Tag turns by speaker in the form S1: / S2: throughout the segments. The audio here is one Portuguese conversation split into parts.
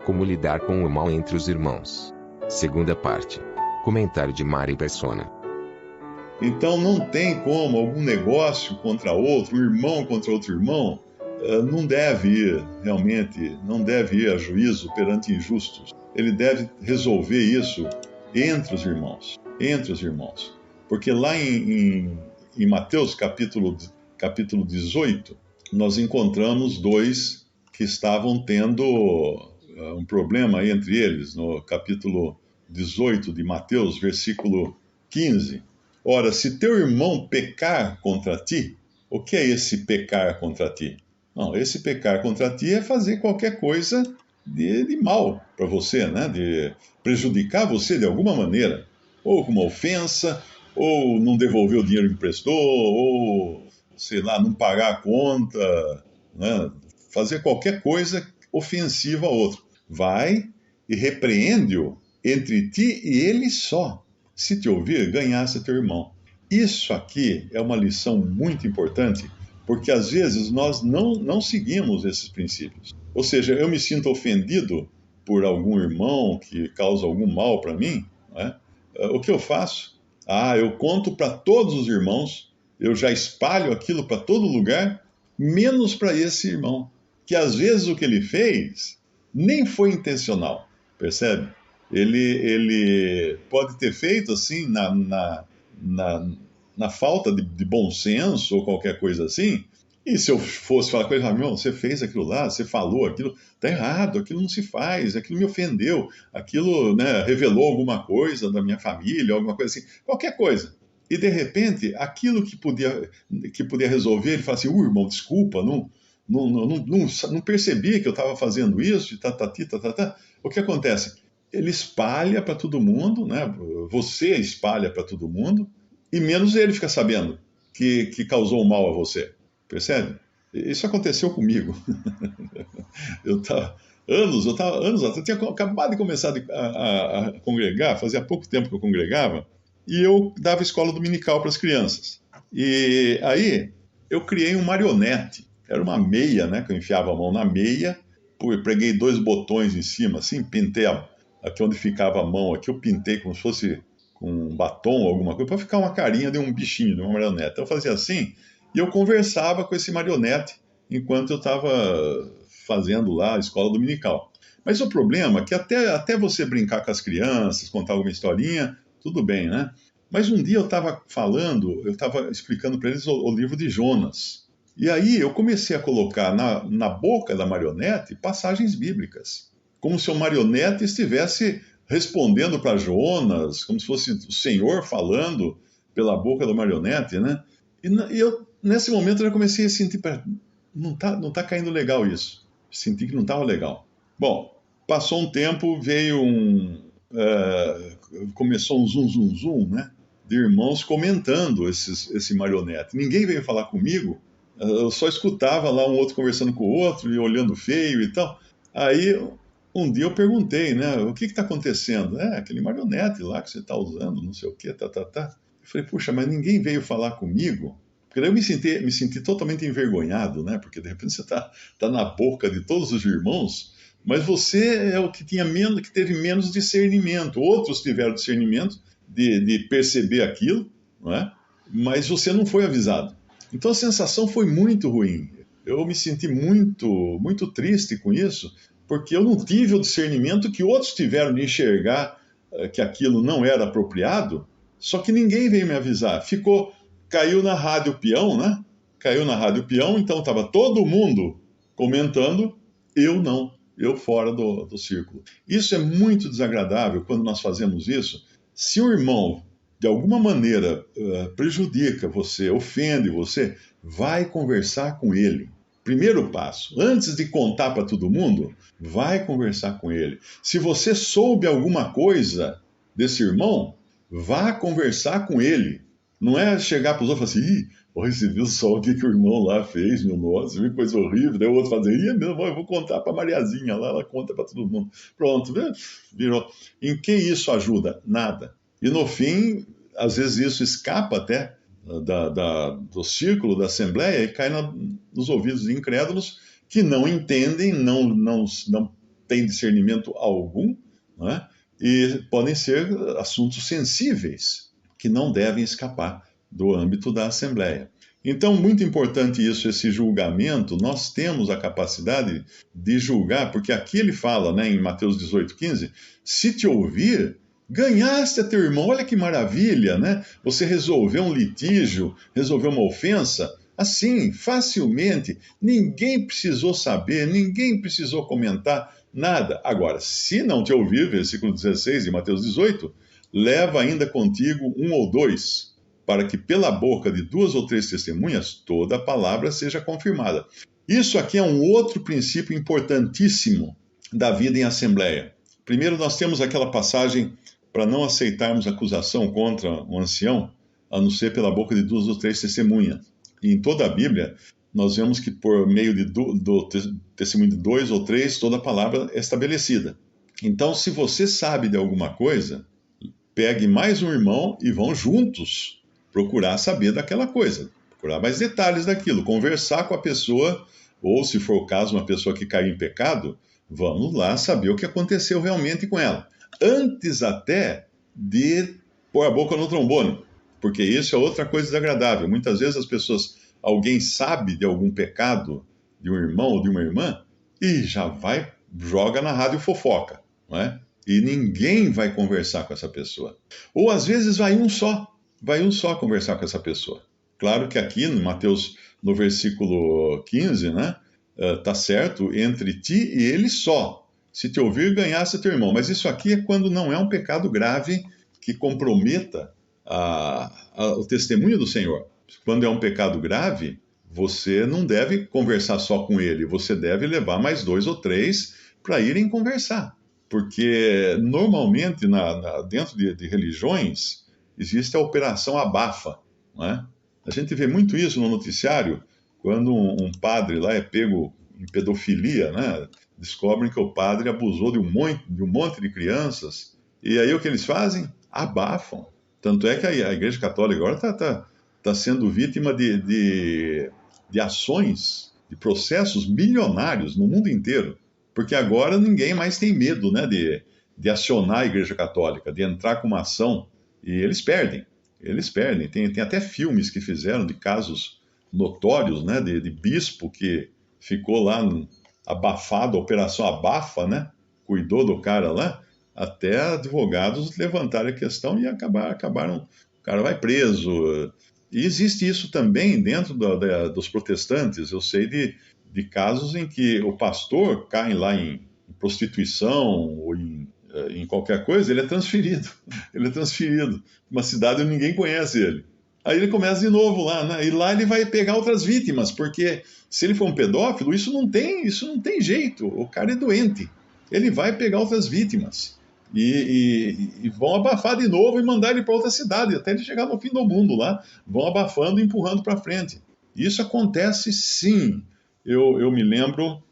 S1: Como lidar com o mal entre os irmãos. Segunda parte. Comentário de Mari Persona.
S2: Então não tem como algum negócio contra outro, um irmão contra outro irmão, não deve ir, realmente, não deve ir a juízo perante injustos. Ele deve resolver isso entre os irmãos. Porque lá em Mateus capítulo 18, nós encontramos dois que estavam tendo um problema aí entre eles, no capítulo 18 de Mateus, versículo 15. Ora, se teu irmão pecar contra ti, o que é esse pecar contra ti? Não, esse pecar contra ti é fazer qualquer coisa de mal para você, né? De prejudicar você de alguma maneira, ou com uma ofensa, ou não devolver o dinheiro que emprestou, ou, sei lá, não pagar a conta, né? Fazer qualquer coisa ofensiva a outro. Vai e repreende-o entre ti e ele só. Se te ouvir, ganhasse teu irmão. Isso aqui é uma lição muito importante, porque às vezes nós não seguimos esses princípios. Ou seja, eu me sinto ofendido por algum irmão que causa algum mal para mim, né? O que eu faço? Eu conto para todos os irmãos, eu já espalho aquilo para todo lugar, menos para esse irmão, que às vezes o que ele fez nem foi intencional, percebe? Ele pode ter feito assim na falta de bom senso ou qualquer coisa assim. E se eu fosse falar com ele, meu, você fez aquilo lá, você falou aquilo, tá errado, aquilo não se faz, aquilo me ofendeu, aquilo, né, revelou alguma coisa da minha família, alguma coisa assim, qualquer coisa. E de repente, aquilo que podia resolver, ele fala assim, irmão, desculpa, não percebi que eu estava fazendo isso, O que acontece? Ele espalha para todo mundo, né? Você espalha para todo mundo, e menos ele fica sabendo que causou mal a você. Percebe? Isso aconteceu comigo. Eu estava anos atrás, eu tinha acabado de começar a congregar, fazia pouco tempo que eu congregava, e eu dava escola dominical para as crianças. E aí eu criei um marionete. Era uma meia, né? Que eu enfiava a mão na meia, preguei 2 botões em cima, assim, pintei aqui onde ficava a mão, aqui eu pintei como se fosse com um batom ou alguma coisa, para ficar uma carinha de um bichinho, de uma marionete. Então eu fazia assim, e eu conversava com esse marionete enquanto eu estava fazendo lá a escola dominical. Mas o problema é que até você brincar com as crianças, contar alguma historinha, tudo bem, né? Mas um dia eu estava explicando para eles o livro de Jonas. E aí eu comecei a colocar na boca da marionete passagens bíblicas, como se o marionete estivesse respondendo para Jonas, como se fosse o Senhor falando pela boca da marionete, né? E eu, nesse momento, eu já comecei a sentir, não tá caindo legal isso. Senti que não estava legal. Bom, passou um tempo, começou um zum, né? De irmãos comentando esse marionete. Ninguém veio falar comigo, eu só escutava lá um outro conversando com o outro e olhando feio e tal. Aí, um dia eu perguntei, né? O que está acontecendo? Aquele marionete lá que você está usando, não sei o quê, Eu falei, puxa, mas ninguém veio falar comigo? Porque daí eu me senti totalmente envergonhado, né? Porque de repente você tá na boca de todos os irmãos, mas você é o que teve menos discernimento. Outros tiveram discernimento de perceber aquilo, não é? Mas você não foi avisado. Então a sensação foi muito ruim. Eu me senti muito, muito triste com isso, porque eu não tive o discernimento que outros tiveram de enxergar que aquilo não era apropriado, só que ninguém veio me avisar. Caiu na Rádio Peão, né? Caiu na Rádio Peão, então estava todo mundo comentando, eu não, eu fora do círculo. Isso é muito desagradável quando nós fazemos isso. Se o irmão, de alguma maneira, prejudica você, ofende você, vai conversar com ele. Primeiro passo, antes de contar para todo mundo, vai conversar com ele. Se você soube alguma coisa desse irmão, vá conversar com ele. Não é chegar para os outros e falar assim, você viu só o que o irmão lá fez, meu nossa, que coisa horrível. Daí o outro fazer, eu vou contar para a Mariazinha lá, ela conta para todo mundo. Pronto, virou. Em que isso ajuda? Nada. E no fim, às vezes isso escapa até do círculo da Assembleia e cai nos ouvidos de incrédulos que não entendem, não tem discernimento algum, né? E podem ser assuntos sensíveis que não devem escapar do âmbito da Assembleia. Então, muito importante isso, esse julgamento. Nós temos a capacidade de julgar, porque aqui ele fala, né, em Mateus 18,15, se te ouvir, ganhaste a teu irmão. Olha que maravilha, né? Você resolveu um litígio, resolveu uma ofensa, assim, facilmente. Ninguém precisou saber, ninguém precisou comentar nada. Agora, se não te ouvir, versículo 16 de Mateus 18, leva ainda contigo um ou dois, para que pela boca de 2 ou 3 testemunhas toda a palavra seja confirmada. Isso aqui é um outro princípio importantíssimo da vida em assembleia. Primeiro, nós temos aquela passagem para não aceitarmos acusação contra um ancião, a não ser pela boca de 2 ou 3 testemunhas. E em toda a Bíblia, nós vemos que por meio do testemunho de 2 ou 3, toda a palavra é estabelecida. Então, se você sabe de alguma coisa, pegue mais um irmão e vão juntos procurar saber daquela coisa, procurar mais detalhes daquilo, conversar com a pessoa, ou se for o caso, uma pessoa que caiu em pecado, vamos lá saber o que aconteceu realmente com ela. Antes até de pôr a boca no trombone, porque isso é outra coisa desagradável. Muitas vezes alguém sabe de algum pecado de um irmão ou de uma irmã e já vai, joga na rádio fofoca, não é? E ninguém vai conversar com essa pessoa. Ou às vezes vai um só conversar com essa pessoa. Claro que aqui, no Mateus, no versículo 15, né, tá certo, entre ti e ele só. Se te ouvir, ganhasse teu irmão. Mas isso aqui é quando não é um pecado grave que comprometa o testemunho do Senhor. Quando é um pecado grave, você não deve conversar só com ele, você deve levar mais 2 ou 3 para irem conversar. Porque normalmente dentro de religiões existe a operação abafa, não é? A gente vê muito isso no noticiário, quando um padre lá é pego em pedofilia, né? Descobrem que o padre abusou de um monte de crianças, e aí o que eles fazem? Abafam. Tanto é que a Igreja Católica agora está sendo vítima de ações, de processos milionários no mundo inteiro, porque agora ninguém mais tem medo, né, de acionar a Igreja Católica, de entrar com uma ação. E eles perdem. Tem até filmes que fizeram de casos notórios, né, de bispo que ficou lá abafado, a Operação Abafa, né, cuidou do cara lá, até advogados levantaram a questão e acabaram, o cara vai preso. E existe isso também dentro dos protestantes. Eu sei de casos em que o pastor cai lá em prostituição ou em qualquer coisa, ele é transferido. Ele é transferido. Uma cidade onde ninguém conhece ele. Aí ele começa de novo lá, né? E lá ele vai pegar outras vítimas, porque se ele for um pedófilo, isso não tem jeito. O cara é doente. Ele vai pegar outras vítimas. E vão abafar de novo e mandar ele para outra cidade, até ele chegar no fim do mundo lá. Vão abafando e empurrando para frente. Isso acontece sim. Eu me lembro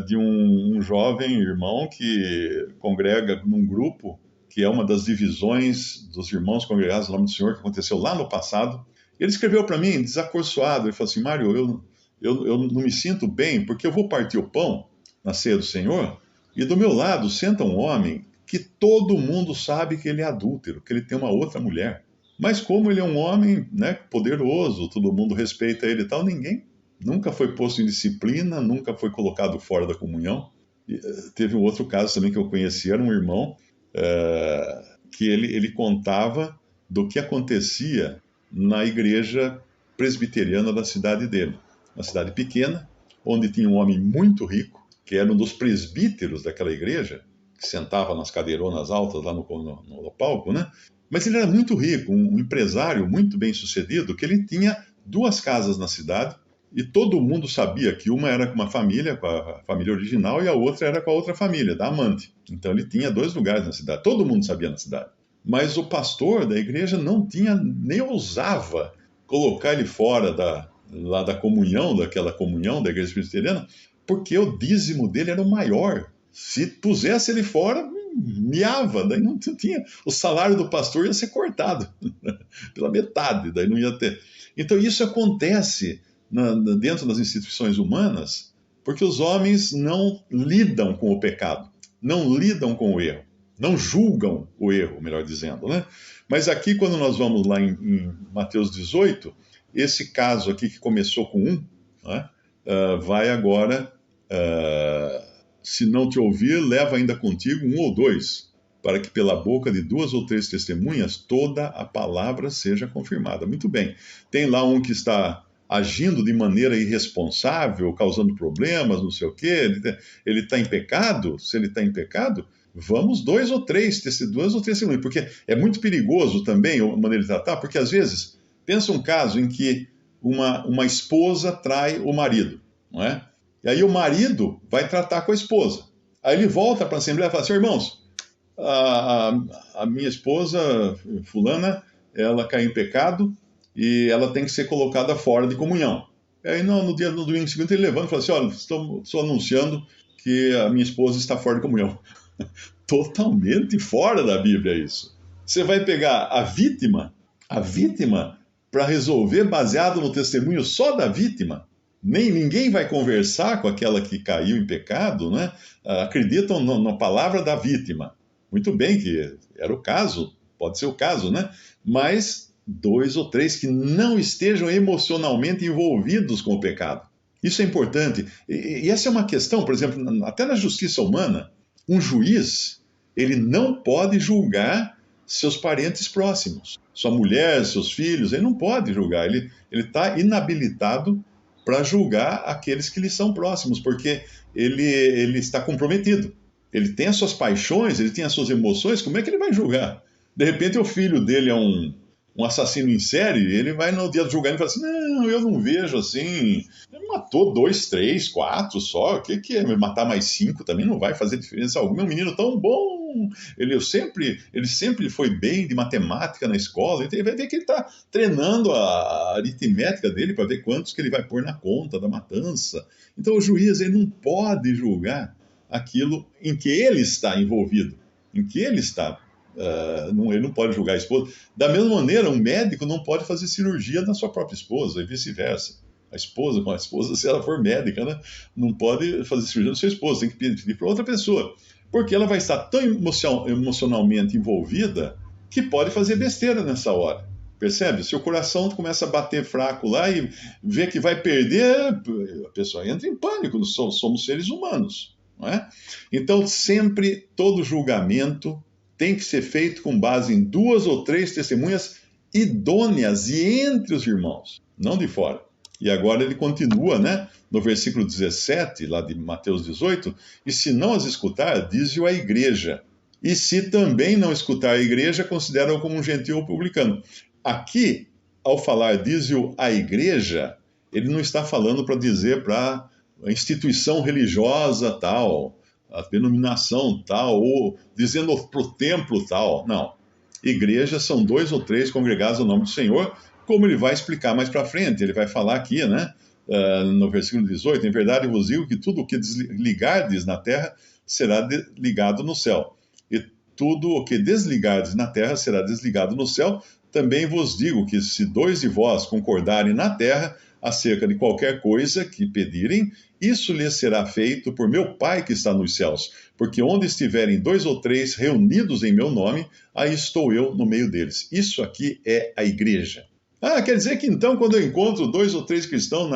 S2: de um jovem irmão que congrega num grupo que é uma das divisões dos irmãos congregados no nome do Senhor, que aconteceu lá no passado. Ele escreveu para mim, desacorçoado, ele falou assim: Mário, eu não me sinto bem, porque eu vou partir o pão na ceia do Senhor, e do meu lado senta um homem que todo mundo sabe que ele é adúltero, que ele tem uma outra mulher. Mas como ele é um homem, né, poderoso, todo mundo respeita ele e tal, ninguém nunca foi posto em disciplina, nunca foi colocado fora da comunhão. E, teve um outro caso também que eu conheci, era um irmão que ele contava do que acontecia na igreja presbiteriana da cidade dele. Uma cidade pequena, onde tinha um homem muito rico, que era um dos presbíteros daquela igreja, que sentava nas cadeironas altas lá no palco, né? Mas ele era muito rico, um empresário muito bem sucedido, que ele tinha 2 casas na cidade, e todo mundo sabia que uma era com uma família, com a família original, e a outra era com a outra família, da amante. Então ele tinha 2 lugares na cidade, todo mundo sabia na cidade. Mas o pastor da igreja não tinha, nem ousava colocar ele fora lá da comunhão, daquela comunhão da igreja presbiteriana, porque o dízimo dele era o maior. Se pusesse ele fora, miava, daí não tinha. O salário do pastor ia ser cortado pela metade, daí não ia ter. Então isso acontece dentro das instituições humanas, Porque os homens não lidam com o pecado, não lidam com o erro, não julgam o erro, melhor dizendo, né? Mas aqui, quando nós vamos lá em Mateus 18, esse caso aqui que começou com um, né, vai agora, se não te ouvir, leva ainda contigo um ou dois, para que pela boca de duas ou três testemunhas toda a palavra seja confirmada. Muito bem. Tem lá um que está agindo de maneira irresponsável, causando problemas, não sei o quê. Ele está em pecado? Se ele está em pecado, vamos duas ou três testemunhas, porque é muito perigoso também a maneira de tratar, porque às vezes, pensa um caso em que uma esposa trai o marido, não é? E aí o marido vai tratar com a esposa. Aí ele volta para a Assembleia e fala assim: irmãos, a minha esposa, fulana, ela caiu em pecado e ela tem que ser colocada fora de comunhão. E aí no domingo seguinte ele levanta e fala assim: olha, estou anunciando que a minha esposa está fora de comunhão. Totalmente fora da Bíblia isso. Você vai pegar a vítima para resolver baseado no testemunho só da vítima. Ninguém vai conversar com aquela que caiu em pecado, né? Acreditam na palavra da vítima. Muito bem que era o caso, pode ser o caso, né? Mas dois ou três que não estejam emocionalmente envolvidos com o pecado. Isso é importante. E essa é uma questão, por exemplo, até na justiça humana, um juiz, ele não pode julgar seus parentes próximos. Sua mulher, seus filhos, ele não pode julgar. Ele está inabilitado para julgar aqueles que lhe são próximos, porque ele está comprometido. Ele tem as suas paixões, ele tem as suas emoções, como é que ele vai julgar? De repente o filho dele é um assassino em série, ele vai no dia do julgamento e fala assim: não, eu não vejo assim, ele matou 2, 3, 4 só, o que é? Matar mais 5 também não vai fazer diferença alguma, é um menino tão bom, ele sempre foi bem de matemática na escola, então ele vai ver que ele está treinando a aritmética dele para ver quantos que ele vai pôr na conta da matança. Então o juiz, ele não pode julgar aquilo em que ele está envolvido, em que ele está. Ele não pode julgar a esposa. Da mesma maneira, um médico não pode fazer cirurgia na sua própria esposa e vice-versa. A esposa com a esposa, se ela for médica, né, não pode fazer cirurgia na sua esposa, tem que pedir para outra pessoa, porque ela vai estar tão emocionalmente envolvida que pode fazer besteira nessa hora. Percebe? Se o coração começa a bater fraco lá e vê que vai perder, a pessoa entra em pânico, somos seres humanos, não é? Então, sempre, todo julgamento tem que ser feito com base em 2 ou 3 testemunhas idôneas e entre os irmãos, não de fora. E agora ele continua, né, no versículo 17, lá de Mateus 18, e se não as escutar, diz-o à igreja. E se também não escutar a igreja, considera-o como um gentil ou publicano. Aqui, ao falar diz-o à igreja, ele não está falando para dizer para a instituição religiosa tal, a denominação tal, ou dizendo para o templo tal. Não. Igrejas são 2 ou 3 congregados no nome do Senhor, como ele vai explicar mais para frente. Ele vai falar aqui, né, no versículo 18, em verdade vos digo que tudo o que desligardes na terra será ligado no céu, e tudo o que desligardes na terra será desligado no céu. Também vos digo que se 2 de vós concordarem na terra acerca de qualquer coisa que pedirem, isso lhes será feito por meu Pai que está nos céus. Porque onde estiverem 2 ou 3 reunidos em meu nome, aí estou eu no meio deles. Isso aqui é a igreja. Quer dizer que então, quando eu encontro 2 ou 3 cristãos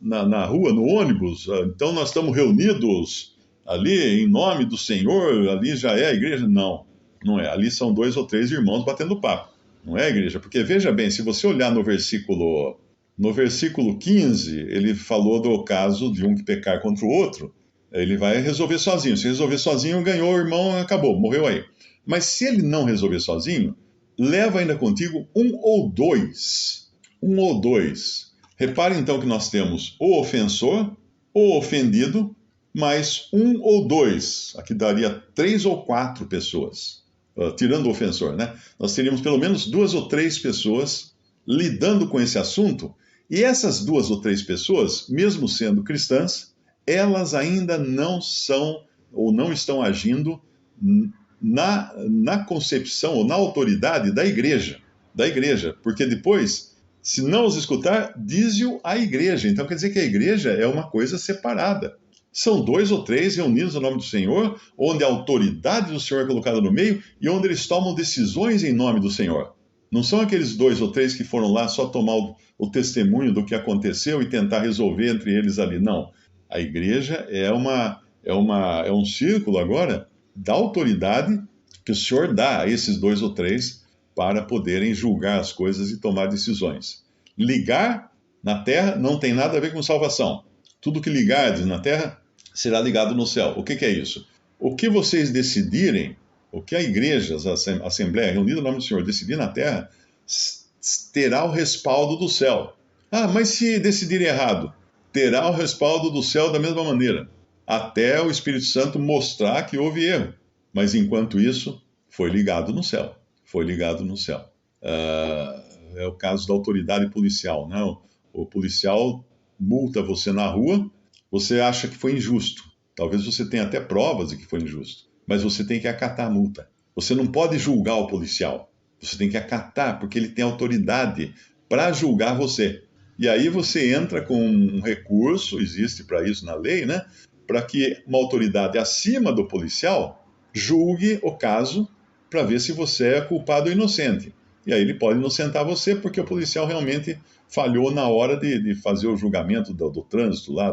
S2: na rua, no ônibus, então nós estamos reunidos ali em nome do Senhor, ali já é a igreja? Não, não é. Ali são 2 ou 3 irmãos batendo papo. Não é a igreja. Porque veja bem, se você olhar no versículo 15, ele falou do caso de um que pecar contra o outro, ele vai resolver sozinho. Se resolver sozinho, ganhou o irmão, acabou, morreu aí. Mas se ele não resolver sozinho, leva ainda contigo um ou dois. Repare então que nós temos o ofensor, o ofendido, mais um ou dois. Aqui daria 3 ou 4 pessoas. Tirando o ofensor, né? Nós teríamos pelo menos 2 ou 3 pessoas lidando com esse assunto. E essas 2 ou 3 pessoas, mesmo sendo cristãs, elas ainda não são ou não estão agindo na concepção ou na autoridade da igreja, porque depois Se não os escutar, dize-o à igreja. Então quer dizer que a igreja é uma coisa separada. São 2 ou 3 reunidos no nome do Senhor, onde a autoridade do Senhor é colocada no meio e onde eles tomam decisões em nome do Senhor. Não são aqueles 2 ou 3 que foram lá só tomar o testemunho do que aconteceu e tentar resolver entre eles ali. Não. A igreja é um círculo agora da autoridade que o Senhor dá a esses 2 ou 3 para poderem julgar as coisas e tomar decisões. Ligar na terra não tem nada a ver com salvação. Tudo que ligardes na terra será ligado no céu. O que é isso? O que vocês decidirem, o que a igreja, a Assembleia reunida no nome do Senhor decidir na terra, terá o respaldo do céu. Ah, mas se decidirem errado, terá o respaldo do céu da mesma maneira, até o Espírito Santo mostrar que houve erro. Mas enquanto isso, foi ligado no céu. Foi ligado no céu. É o caso da autoridade policial, né? O policial multa você na rua, você acha que foi injusto. Talvez você tenha até provas de que foi injusto, mas você tem que acatar a multa. Você não pode julgar o policial. Você tem que acatar, porque ele tem autoridade para julgar você. E aí você entra com um recurso, existe para isso na lei, né? Para que uma autoridade acima do policial julgue o caso para ver se você é culpado ou inocente. E aí ele pode inocentar você porque o policial realmente falhou na hora de fazer o julgamento do trânsito lá,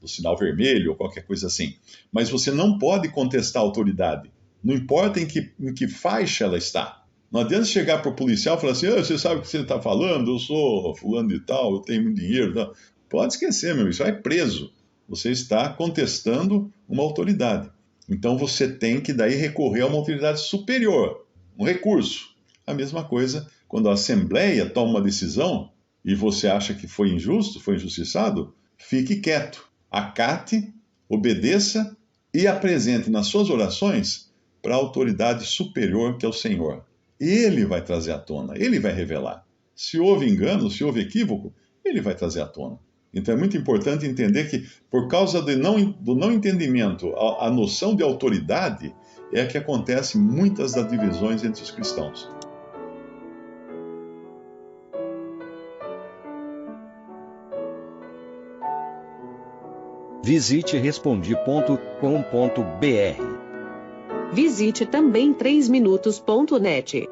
S2: do sinal vermelho ou qualquer coisa assim. Mas você não pode contestar a autoridade. Não importa em que faixa ela está. Não adianta chegar para o policial e falar assim, você sabe o que você está falando? Eu sou fulano de tal, eu tenho muito dinheiro. Tal. Pode esquecer, meu, isso é preso. Você está contestando uma autoridade. Então você tem que daí recorrer a uma autoridade superior, um recurso. A mesma coisa quando a Assembleia toma uma decisão e você acha que foi injusto, foi injustiçado, fique quieto, acate, obedeça e apresente nas suas orações para a autoridade superior que é o Senhor. Ele vai trazer à tona, ele vai revelar. Se houve engano, se houve equívoco, ele vai trazer à tona. Então é muito importante entender que, por causa do não entendimento, a noção de autoridade é que acontece muitas das divisões entre os cristãos.
S3: Visite Respondi.com.br.
S4: Visite também 3minutos.net.